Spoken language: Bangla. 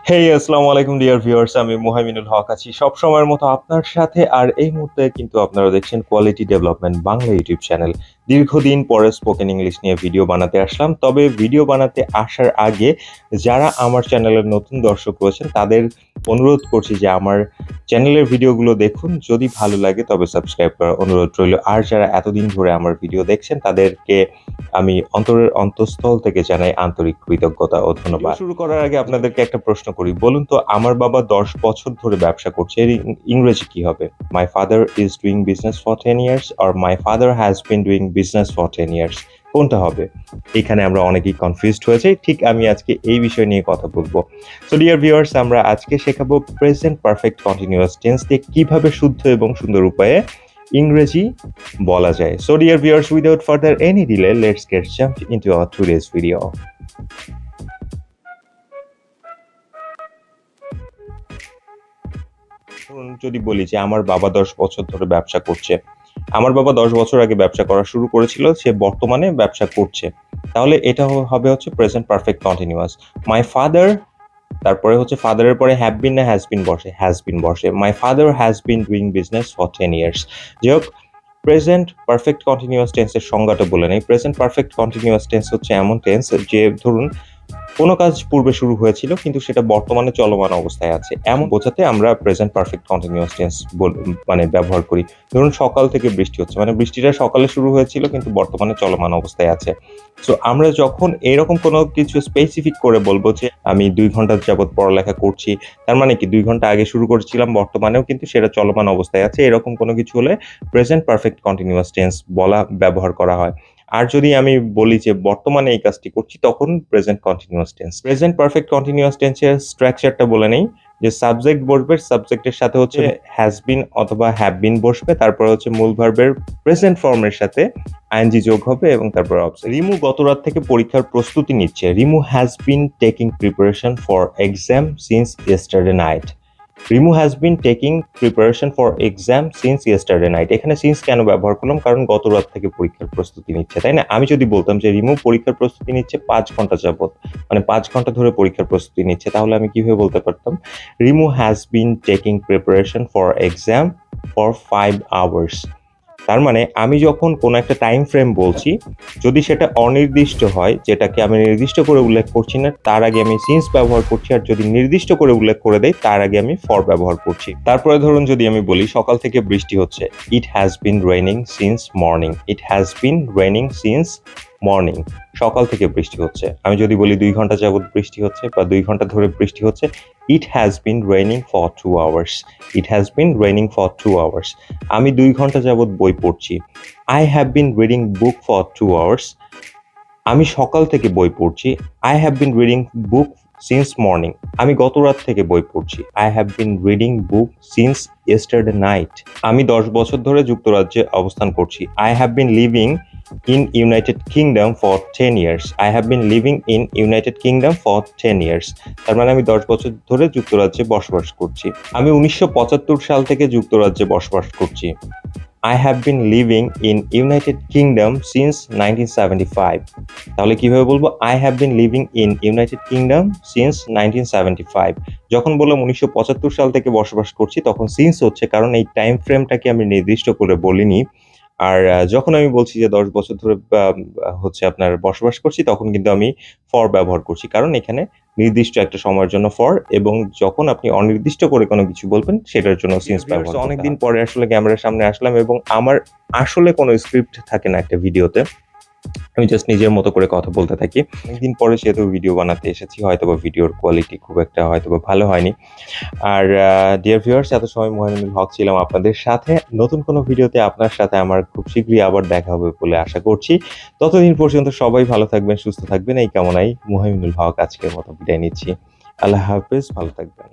হেই আসসালামু আলাইকুম ডিয়ার ভিউয়ার্স, আমি মুহাইমিনুল হক আছি সব সময়ের মতো আপনার সাথে। আর এই মুহূর্তে কিন্তু আপনারা দেখছেন quality development Bangla YouTube channel. দীর্ঘদিন পরে স্পোকেন ইংলিশ নিয়ে ভিডিও বানাতে আসলাম। তবে ভিডিও বানাতে আসার আগে যারা আমার চ্যানেলের নতুন দর্শক রয়েছেন তাদের অনুরোধ করছি যে আমার চ্যানেলের ভিডিওগুলো দেখুন, যদি ভালো লাগে তবে সাবস্ক্রাইব করার অনুরোধ রইল। আর যারা এতদিন ধরে আমার ভিডিও দেখছেন তাদেরকে আমি অন্তরের অন্তঃস্থল থেকে জানাই আন্তরিক কৃতজ্ঞতা ও ধন্যবাদ। শুরু করার আগে আপনাদেরকে একটা প্রশ্ন করি, বলুন তো আমার বাবা 10 বছর ধরে ব্যবসা করছে, এর ইংরেজি কি হবে? My father is doing business for 10 years আর my father has been doing business for 10 years, কোনটা হবে? এখানে আমরা অনেকেই কনফিউজড হয়েছে। ঠিক আমি আজকে এই বিষয় নিয়ে কথা বলবো। সো ডিয়ার ভিউয়ার্স, আমরা আজকে শেখাবো প্রেজেন্ট পারফেক্ট কন্টিনিউয়াস টেন্স দিয়ে কিভাবে শুদ্ধ এবং সুন্দর উপায়ে ইংরেজি বলা যায়। So dear viewers, without further any delay, let's get jumped into our today's video. যদি বলি যে আমার বাবা 10 বছর ধরে ব্যবসা করছে, আমার বাবা 10 বছর আগে ব্যবসা করা শুরু করেছিল, সে বর্তমানে ব্যবসা করছে, তাহলে এটা হবে হচ্ছে present perfect continuous. My father, তারপরে হচ্ছে ফাদারের পরে হ্যাভ বিন না হ্যাজ বিন বসে? হ্যাজ বিন বসে। মাই father has been doing business for 10 years. যাই হোক, প্রেজেন্ট পারফেক্ট কন্টিনিউয়াস টেন্সের সংজ্ঞাটা বলে নেই। প্রেজেন্ট পারফেক্ট কন্টিনিউয়াস টেন্স হচ্ছে এমন টেন্স যে ধরুন কোনো কাজ পূর্বে শুরু হয়েছিল কিন্তু সেটা বর্তমানে চলমান অবস্থায় আছে, এমন বোঝাতে আমরা প্রেজেন্ট পারফেক্ট কন্টিনিউয়াস টেন্স মানে ব্যবহার করি। ধরুন সকাল থেকে বৃষ্টি হচ্ছে, মানে বৃষ্টিটা সকালে শুরু হয়েছিল কিন্তু বর্তমানে চলমান অবস্থায় আছে। সো আমরা যখন এরকম কোনো কিছু স্পেসিফিক করে বলবো যে আমি 2 ঘন্টা যাবত পড়ালেখা করছি, তার মানে কি 2 ঘন্টা আগে শুরু করেছিলাম, বর্তমানেও কিন্তু সেটা চলমান অবস্থায় আছে, এরকম কোনো কিছু হলে প্রেজেন্ট পারফেক্ট কন্টিনিউয়াস টেন্স ব্যবহার করা হয়। আর যদি আমি বলি যে বর্তমানে এই কাজটি করছি, তখন present continuous tense. Present perfect continuous টেন্সের স্ট্রাকচারটা বলে নেই, যে সাবজেক্ট বসবে, সাবজেক্টের সাথে হচ্ছে হ্যাজ বিন অথবা হ্যাভ বিন বসবে, তারপরে হচ্ছে মূল ভার্বের প্রেজেন্ট ফর্মের সাথে আইএনজি যোগ হবে এবং তারপর অবজেক্ট। রিমু গত রাত থেকে পরীক্ষার প্রস্তুতি নিচ্ছে। Rimu has been taking preparation for exam since yesterday night. Rimu has been taking preparation for exam since yesterday night. এখানে সিন্স কেন ব্যবহার করলাম? কারণ গত রাত থেকে পরীক্ষার প্রস্তুতি নিচ্ছে, তাই না? আমি যদি বলতাম যে রিমু পরীক্ষার প্রস্তুতি নিচ্ছে 5 ঘন্টা যাবত, মানে 5 ঘন্টা ধরে পরীক্ষার প্রস্তুতি নিচ্ছে, তাহলে আমি কিভাবে বলতে পারতাম? Rimu has been taking preparation for exam for 5 hours. তার মানে আমি যখন কোনো একটা টাইম ফ্রেম বলছি, যদি সেটা অনির্দিষ্ট হয়, যেটাকে আমি নির্দিষ্ট করে উল্লেখ করছি না, তার আগে আমি সিন্স ব্যবহার করছি। আর যদি নির্দিষ্ট করে উল্লেখ করে দেই, তার আগে আমি ফর ব্যবহার করছি। তারপরে ধরুন যদি আমি বলি সকাল থেকে বৃষ্টি হচ্ছে, it has been raining since morning. It has been raining since morning, সকাল থেকে বৃষ্টি হচ্ছে। আমি যদি বলি 2 ঘন্টা যাবত বৃষ্টি হচ্ছে বা 2 ঘন্টা ধরে বৃষ্টি হচ্ছে, it has been raining for 2 hours. It has been raining for 2 hours. আমি 2 ঘন্টা যাবত বই পড়ছি, I have been reading book for 2 hours. আমি সকাল থেকে বই পড়ছি, I have been reading book since morning. আমি গত রাত থেকে বই পড়ছি, I have been reading book since yesterday night. আমি 10 বছর ধরে যুক্তরাজ্যে অবস্থান করছি, I have been living in United Kingdom for 10 years. I have been living in United Kingdom for 10 years. তার মানে আমি 10 বছর ধরে যুক্তরাজ্যে বসবাস করছি। আমি 1975 সাল থেকে যুক্তরাজ্যে বসবাস করছি। I have been living in United Kingdom since 1975. তাহলে কিভাবে বলবো? I have been living in United Kingdom since 1975. যখন বললাম 1975 সাল থেকে বসবাস করছি, তখন সিন্স হচ্ছে, কারণ এই টাইম ফ্রেমটাকে আমি নির্দিষ্ট করে বলিনি। আর যখন আমি বলছি যে 10 বছর ধরে হচ্ছে আপনার বসবাস করছি, তখন কিন্তু আমি ফর ব্যবহার করছি, কারণ এখানে নির্দিষ্ট একটা সময়ের জন্য ফর, এবং যখন আপনি অনির্দিষ্ট করে কোনো কিছু বলবেন সেটার জন্য সিন্স ব্যবহার করতে হয়। অনেকদিন পরে আসলে ক্যামেরার সামনে আসলাম এবং আমার আসলে কোনো স্ক্রিপ্ট থাকে না একটা ভিডিওতে, আমি জাস্ট নিজের মতো করে কথা বলতে থাকি। অনেকদিন পরে সেহেতু ভিডিও বানাতে এসেছি, হয়তোবা ভিডিওর কোয়ালিটি খুব একটা হয়তোবা ভালো হয়নি। আর ডিয়ার ভিউয়ার্স, এত সময় মুহাইমিনুল হক ছিলাম আপনাদের সাথে। নতুন কোনো ভিডিওতে আপনার সাথে আমার খুব শীঘ্রই আবার দেখা হবে বলে আশা করছি। ততদিন পর্যন্ত সবাই ভালো থাকবেন, সুস্থ থাকবেন, এই কামনায় মুহাইমিনুল হক আজকের মতো বিদায় নিচ্ছি। আল্লাহ হাফেজ, ভালো থাকবেন।